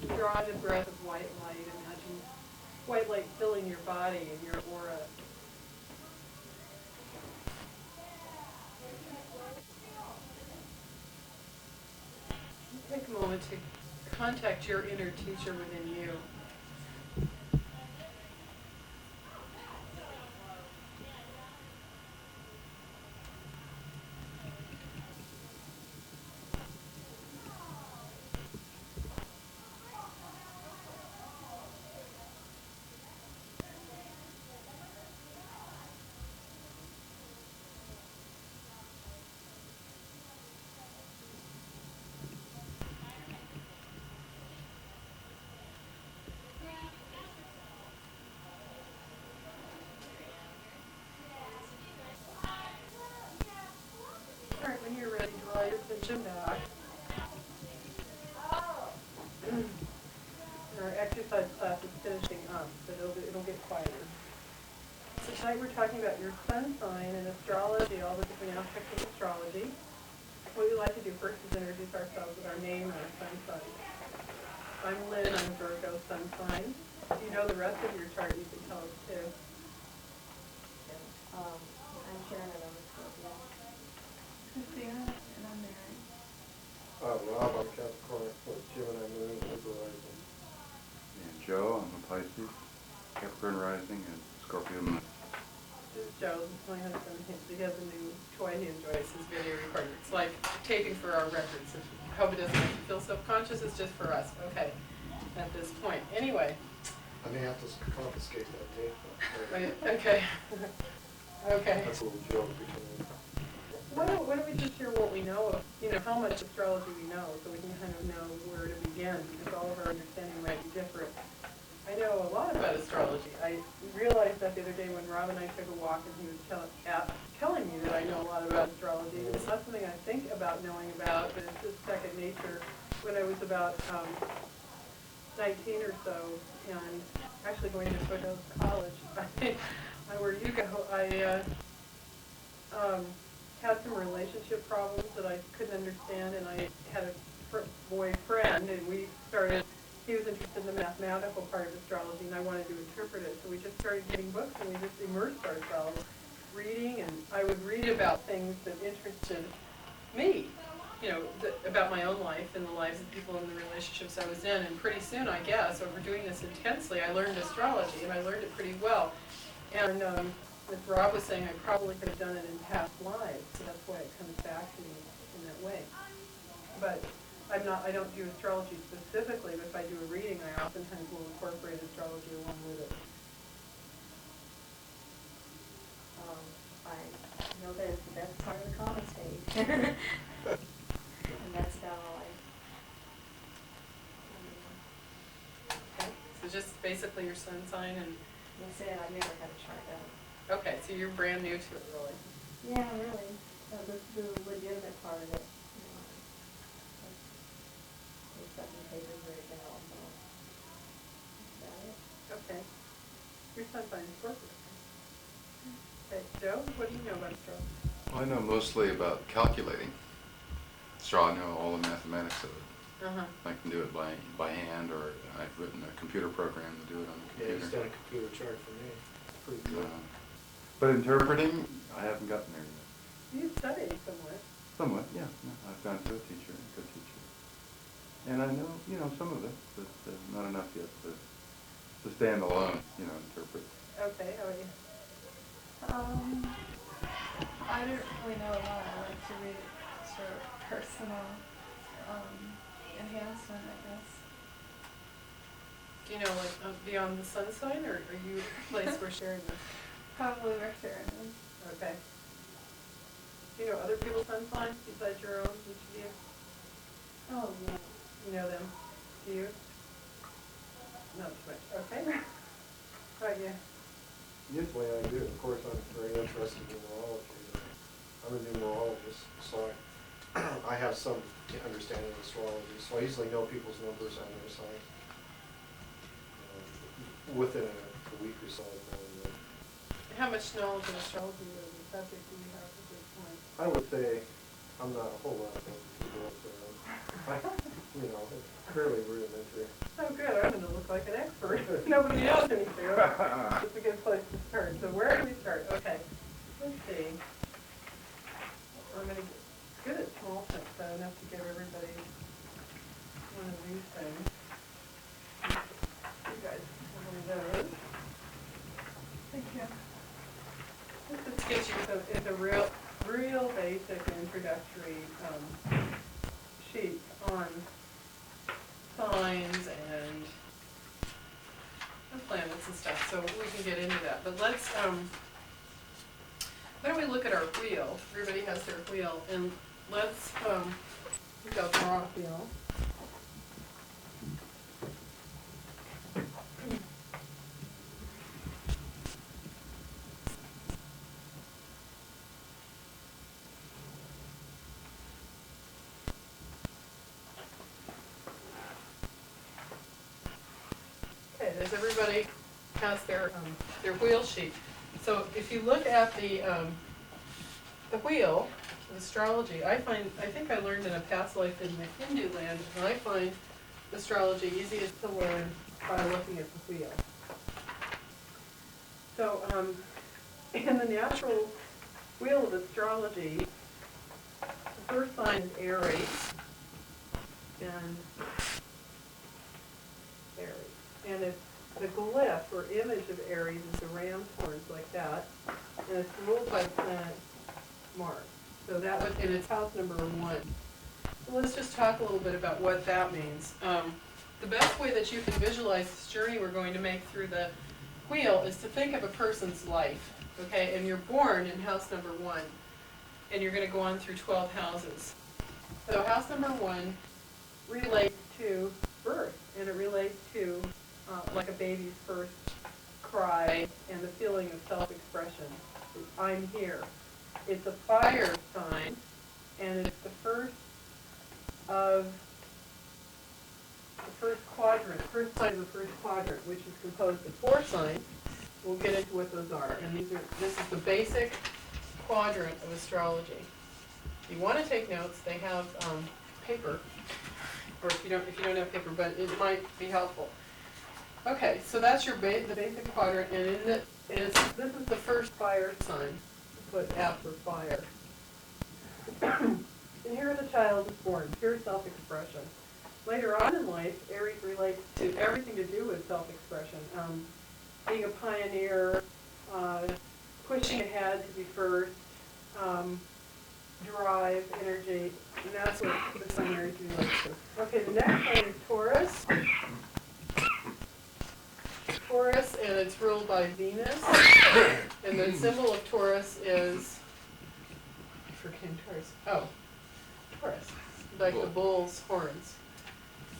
Draw in a breath of white light. Imagine white light filling your body and your aura. Take a moment to contact your inner teacher within you. All right, when you're ready, draw your attention back. Our exercise class is finishing up, but it'll get quieter. So tonight we're talking about your sun sign and astrology, all the different aspects of astrology. What we like to do first is introduce ourselves with our name and our sun sign. I'm Lynn, I'm Virgo sun sign. If you know the rest of your chart, you can tell us too. I'm Sharon and I'm a Scorpio. Christina, and I'm Mary. Rob, I'm Capricorn, Gemini Moon, Libra Rising. And Joe, I'm a Pisces, Capricorn Rising, and Scorpio Moon. This is Joe, this is my husband. He has a new toy he enjoys, his video recorder. It's like taping for our records. I hope it doesn't make you feel self-conscious, it's just for us. Okay, at this point. Anyway. I may have to confiscate that tape. Right, okay. Okay. That's a little joke between. Why don't we just hear what we know of, how much astrology we know, so we can kind of know where to begin, because all of our understanding might be different. I know a lot about astrology. I realized that the other day when Rob and I took a walk and he was telling me that I know a lot about astrology. It's not something I think about knowing about, but it's just second nature. When I was about 19 or so, and actually going to college, where you go, I had some relationship problems that I couldn't understand, and I had a boyfriend, and he was interested in the mathematical part of astrology, and I wanted to interpret it, so we just started getting books, and we just immersed ourselves reading, and I would read about things that interested me, about my own life and the lives of people in the relationships I was in, and pretty soon, I guess, over doing this intensely, I learned astrology, and I learned it pretty well, and as Rob was saying, I probably could have done it in past lives, so that's why it comes back to me in that way. But I don't do astrology specifically, but if I do a reading, I oftentimes will incorporate astrology along with it. I know that it's the best part of the common state. And that's about all Okay, so just basically your sun sign and... That's it, I've never had a chart done. Okay, so you're brand new to it, really. Yeah, really. The legitimate part of it. There's something papers right now, so that's about it. Okay. Your sun sign is Scorpio. Okay, Joe, what do you know about astrology? Well, I know mostly about calculating. I know all the mathematics of it. Uh-huh. I can do it by hand, or I've written a computer program to do it on the Yeah, computer. he's done a computer chart for me. Pretty good. But interpreting, I haven't gotten there yet. You studied somewhat. Somewhat, yeah. I've gone to a teacher, a good teacher. And I know, some of it, but not enough yet to stand alone, interpret. Okay, how are you? I don't really know a lot. I like to read it for personal enhancement, I guess. Do you know, beyond the sun sign, or are you a place we're sharing this? Probably where Sharon is. Okay. Do you know other people's sun signs besides your own, each of you? Oh, yeah. You know them? Do you? Not too much. Okay. Right, yeah. Usually I do. Of course, I'm very interested in numerology. I'm a numerologist, so I have some understanding of astrology. So I usually know people's numbers and their signs. Within a week or so, I've known them. How much knowledge of astrology or the subject do you have at this point? I would say I'm not a whole lot of people up there. you know, it's fairly rudimentary. Oh, good, I'm gonna look like an expert. Nobody knows anything. It's a good place to start. So where do we start? Okay, let's see. I'm gonna get good at small things, so enough to give everybody one of these things. You guys have one of those. Thank you. This just gives you it's a real basic introductory sheet on signs and planets and stuff, so we can get into that. But let's, why don't we look at our wheel? Everybody has their wheel, and let's, we got the raw wheel. Okay, does everybody has their wheel sheet? So if you look at the wheel of astrology, I think I learned in a past life in the Hindu land, and I find astrology easiest to learn by looking at the wheel. So in the natural wheel of astrology, the first sign is Aries, and it's the glyph or image of Aries is the ram's horns like that, and it's ruled by the planet Mars. So that would, and it's house number 1. So let's just talk a little bit about what that means. The best way that you can visualize this journey we're going to make through the wheel is to think of a person's life, okay? And you're born in house number 1, and you're going to go on through 12 houses. So house number 1 relates to birth, and it relates to like a baby's first cry and the feeling of self-expression. I'm here. It's a fire sign, and it's the first of the first quadrant, first sign of the first quadrant, which is composed of 4 signs. We'll get into what those are, and this is the basic quadrant of astrology. If you want to take notes, they have paper, or if you don't have paper, but it might be helpful. Okay, so that's your the basic quadrant, and this is the first fire sign. Put F for fire. And here the child is born, pure self-expression. Later on in life, Aries relates to everything to do with self-expression. Being a pioneer, pushing ahead to be first, drive, energy, and that's what the sign Aries relates to. Okay, the next sign is Taurus. Taurus, and it's ruled by Venus, and the symbol of Taurus is, I forget Taurus, Taurus, like the bull's horns.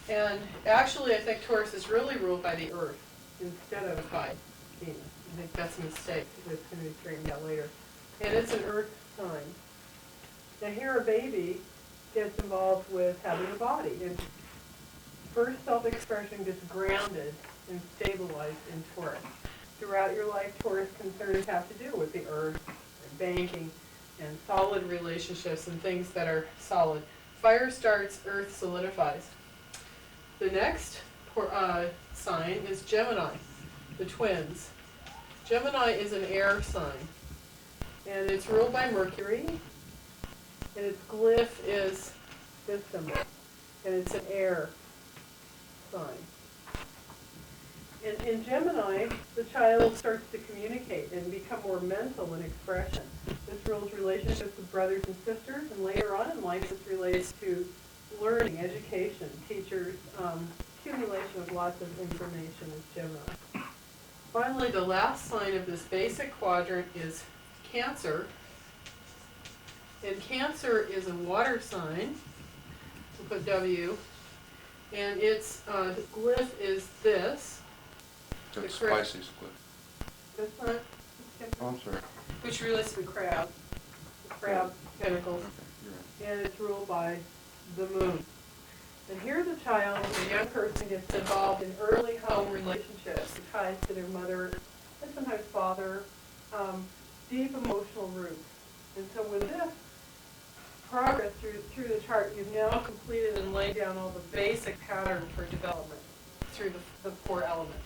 And actually, I think Taurus is really ruled by the Earth instead of by Venus. I think that's a mistake, it's going to be straightened out later. And it's an Earth sign. Now here a baby gets involved with having a body, and first self-expression gets grounded and stabilized in Taurus. Throughout your life, Taurus concerns have to do with the earth, and banking, and solid relationships, and things that are solid. Fire starts, earth solidifies. The next sign is Gemini, the twins. Gemini is an air sign, and it's ruled by Mercury, and its glyph is this symbol, and it's an air sign. In Gemini, the child starts to communicate and become more mental in expression. This rules relationships with brothers and sisters, and later on in life this relates to learning, education, teachers, accumulation of lots of information is Gemini. Finally, the last sign of this basic quadrant is Cancer. And Cancer is a water sign, we'll put W, and its glyph is this. That's Pisces glyph. This one, Oh, I'm sorry. which relates to the crab pentacles, Okay, you're right. and it's ruled by the moon. And here the child, the young person, gets involved in early home relationships, the ties to their mother and sometimes father, deep emotional roots. And so with this progress through the chart, you've now completed and laid down all the basic pattern for development through the 4 elements.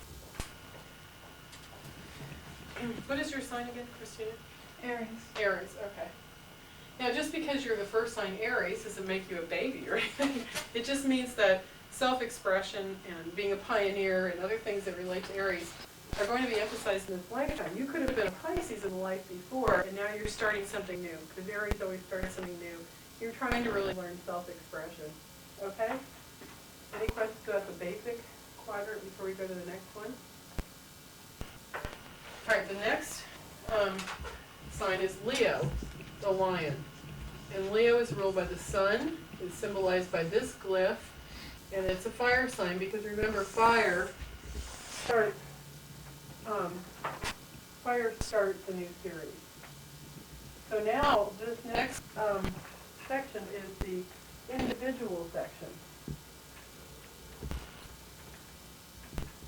What is your sign again, Christina? Aries. Aries, okay. Now, just because you're the first sign Aries doesn't make you a baby or anything. It just means that self-expression and being a pioneer and other things that relate to Aries are going to be emphasized in this lifetime. You could have been a Pisces in the life before, and now you're starting something new, because Aries always starts something new. You're trying to really learn self-expression, okay? Any questions about the basic quadrant before we go to the next one? All right, the next sign is Leo, the lion. And Leo is ruled by the sun. It's symbolized by this glyph. And it's a fire sign because remember, fire starts a new series. So now this next section is the individual section.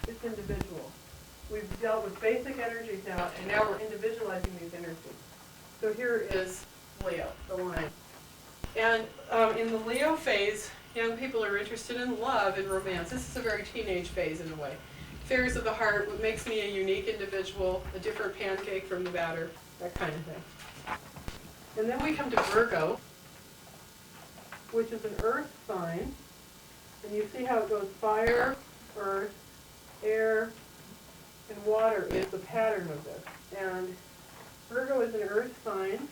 It's individual. We've dealt with basic energies now, and now we're individualizing these energies. So here is Leo, the lion. And in the Leo phase, young people are interested in love and romance. This is a very teenage phase in a way. Affairs of the heart, what makes me a unique individual, a different pancake from the batter, that kind of thing. And then we come to Virgo, which is an earth sign. And you see how it goes fire, earth, air, and water is the pattern of this. And Virgo is an earth sign.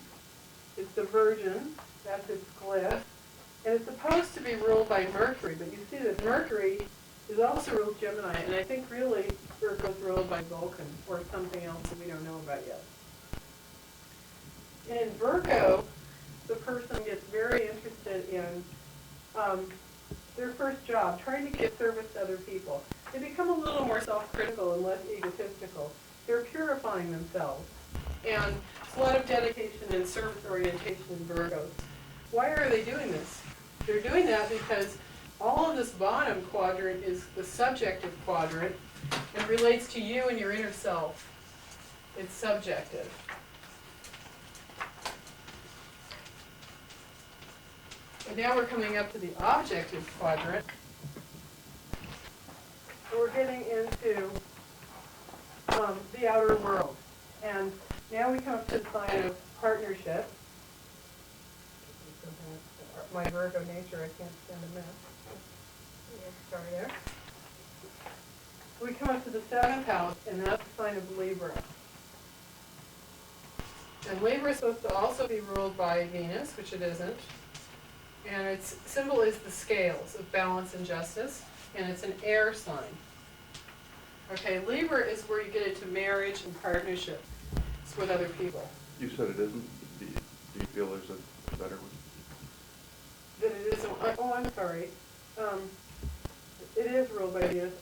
It's the Virgin. That's its glyph. And it's supposed to be ruled by Mercury, but you see that Mercury is also ruled Gemini, and I think really Virgo's ruled by Vulcan or something else that we don't know about yet. And in Virgo, the person gets very interested in their first job, trying to give service to other people. They become a little more self-critical and less egotistical. They're purifying themselves. And it's a lot of dedication and service orientation in Virgos. Why are they doing this? They're doing that because all of this bottom quadrant is the subjective quadrant and relates to you and your inner self. It's subjective. And now we're coming up to the objective quadrant. So we're getting into the outer world. And now we come up to the sign of partnership. My Virgo nature, I can't stand a mess. Sorry there. We come up to the 7th house, and that's the sign of Libra. And Libra is supposed to also be ruled by Venus, which it isn't. And its symbol is the scales of balance and justice, and it's an air sign. Okay, Libra is where you get into marriage and partnership. It's with other people. You said it isn't. Do you feel there's a better one? That it isn't. Oh, I'm sorry. It is ruled by Venus.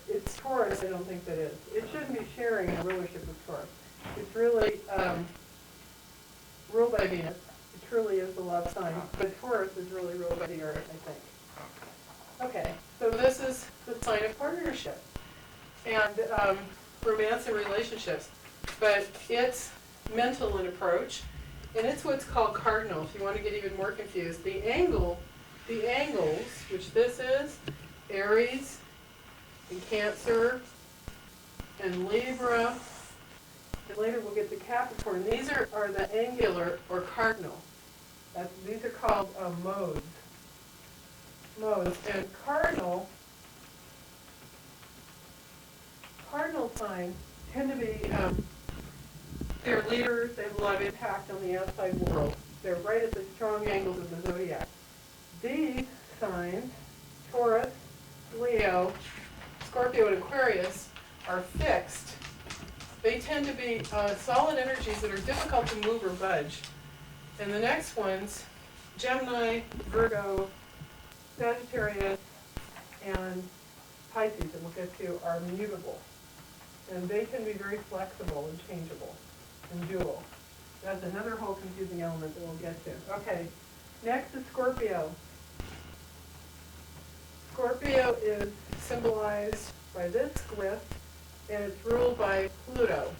It's Taurus. I don't think that is. It shouldn't be sharing a rulership with Taurus. It's really ruled by Venus. It truly is the love sign. But Taurus is really ruled by the Earth, I think. Okay. So this is the sign of partnership and romance and relationships. But it's mental in approach. And it's what's called cardinal, if you want to get even more confused. The angles, which this is, Aries, and Cancer, and Libra, and later we'll get to Capricorn. These are the angular or cardinal. These are called modes. And cardinal signs tend to be they're leaders, they have a lot of impact on the outside world. They're right at the strong angles of the zodiac. These signs, Taurus, Leo, Scorpio, and Aquarius, are fixed. They tend to be solid energies that are difficult to move or budge. And the next ones, Gemini, Virgo, Sagittarius, and Pisces, that we'll get to, are mutable. And they can be very flexible and changeable and dual. That's another whole confusing element that we'll get to. Okay, next is Scorpio. Scorpio is symbolized by this glyph, and it's ruled by Pluto,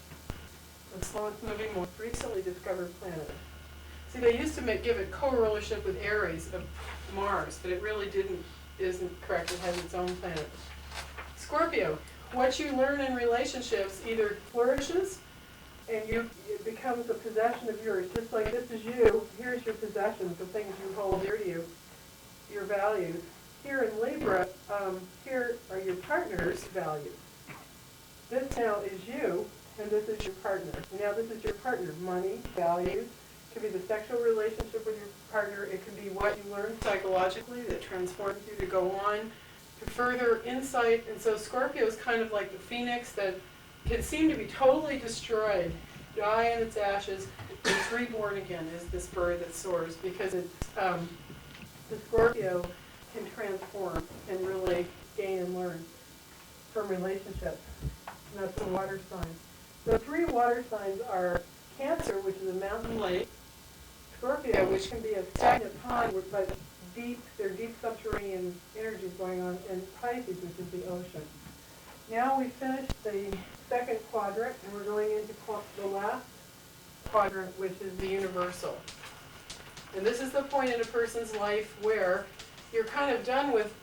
the slowest moving, most recently discovered planet. See, they used to give it co-rulership with Aries of Mars, but it really isn't correct. It has its own planet. Scorpio, what you learn in relationships either flourishes and it becomes a possession of yours. Just like this is you, here's your possessions, the things you hold dear to you, your values. Here in Libra, here are your partner's values. This now is you, and this is your partner. And now this is your partner. Money, values. It could be the sexual relationship with your partner. It could be what you learned psychologically that transforms you to go on to further insight. And so Scorpio is kind of like the phoenix that can seem to be totally destroyed, die in its ashes. It's reborn again is this bird that soars, because it's the Scorpio can transform and really gain and learn from relationships. And that's the water signs. The three water signs are Cancer, which is a mountain lake, Scorpio, which can be a stagnant pond, but there are deep subterranean energies going on, and Cayce, which is the ocean. Now we finished the second quadrant, and we're going into the last quadrant, which is the universal. And this is the point in a person's life where you're kind of done with